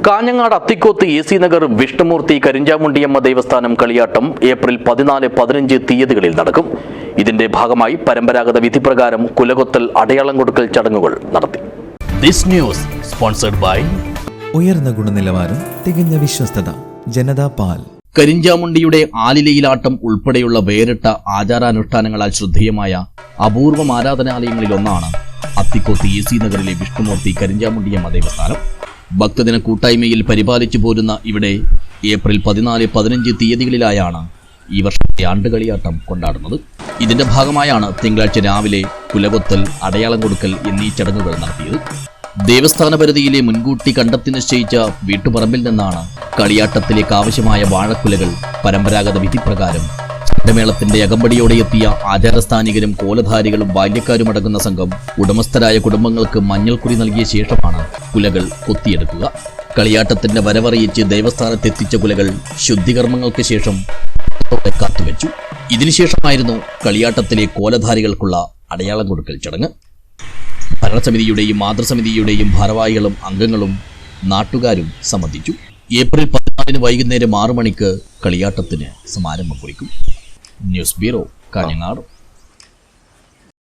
Kanhangad Athikkoth AC. Nagar Vishnumurthy Karinchamundiyamma ദേവസ്ഥാനം കളിയാട്ടം April 14-15 തീയതികളിൽ നടക്കും. ഇതിന്റെ ഭാഗമായി പരമ്പരാഗത വിധിപ്രകാരം കുലകൊത്തൽ അടയാളം കൊടുക്കൽ ചടങ്ങുകൾ നടത്തി. This news sponsored by ഉയർന്ന ഗുണനിലവാരം, തികഞ്ഞ വിശ്വസ്തത, ജനതാ പാൽ. കരിഞ്ചാമുണ്ടിയുടെ ആലിലയിലാട്ടം ഉൾപ്പെടെയുള്ള വേറിട്ട ആചാരാനുഷ്ഠാനങ്ങളാൽ ശ്രദ്ധേയമായ അപൂർവം ആരാധനാലയങ്ങളിലൊന്നാണ് അത്തിക്കോത്ത് എ.സി. നഗറിലെ വിഷ്ണുമൂർത്തി കരിഞ്ചാമുണ്ടിയമ്മ ദേവസ്ഥാനം. ഭക്തദിന കൂട്ടായ്മയിൽ പരിപാലിച്ചു പോരുന്ന ഇവിടെ ഏപ്രിൽ 14-15 തീയതികളിലായാണ് ഈ വർഷത്തെ ആണ്ടുകളിയാട്ടം കൊണ്ടാടുന്നത്. ഇതിന്റെ ഭാഗമായാണ് തിങ്കളാഴ്ച രാവിലെ കുലകൊത്തൽ, അടയാളം കൊടുക്കൽ എന്നീ ചടങ്ങുകൾ നടത്തിയത്. ദേവസ്ഥാന പരിധിയിലെ മുൻകൂട്ടി കണ്ടെത്തി നിശ്ചയിച്ച വീട്ടുപറമ്പിൽ നിന്നാണ് കളിയാട്ടത്തിലേക്ക് ആവശ്യമായ വാഴക്കുലകൾ പരമ്പരാഗത വിധിപ്രകാരം മേളത്തിന്റെ അകമ്പടിയോടെ എത്തിയ ആചാരസ്ഥാനികരും കോലധാരികളും ബാല്യക്കാരുമടങ്ങുന്ന സംഘം ഉടമസ്ഥരായ കുടുംബങ്ങൾക്ക് മഞ്ഞൾക്കുറി നൽകിയ ശേഷമാണ് കുലകൾ കൊത്തിയെടുക്കുക. കളിയാട്ടത്തിന്റെ വരവറിയിച്ച് ദേവസ്ഥാനത്തെത്തിച്ച കുലകൾ ശുദ്ധികർമ്മങ്ങൾക്ക് ശേഷം കാത്തുവെച്ചു. ഇതിനുശേഷമായിരുന്നു കളിയാട്ടത്തിലെ കോലധാരികൾക്കുള്ള അടയാളം കൊടുക്കൽ ചടങ്ങ്. ഭരണസമിതിയുടെയും മാതൃസമിതിയുടെയും ഭാരവാഹികളും അംഗങ്ങളും നാട്ടുകാരും സംബന്ധിച്ചു. ഏപ്രിൽ 14 വൈകുന്നേരം 6 മണിക്ക് കളിയാട്ടത്തിന് സമാരംഭം കുറിക്കും. News bureau, Kanhangad.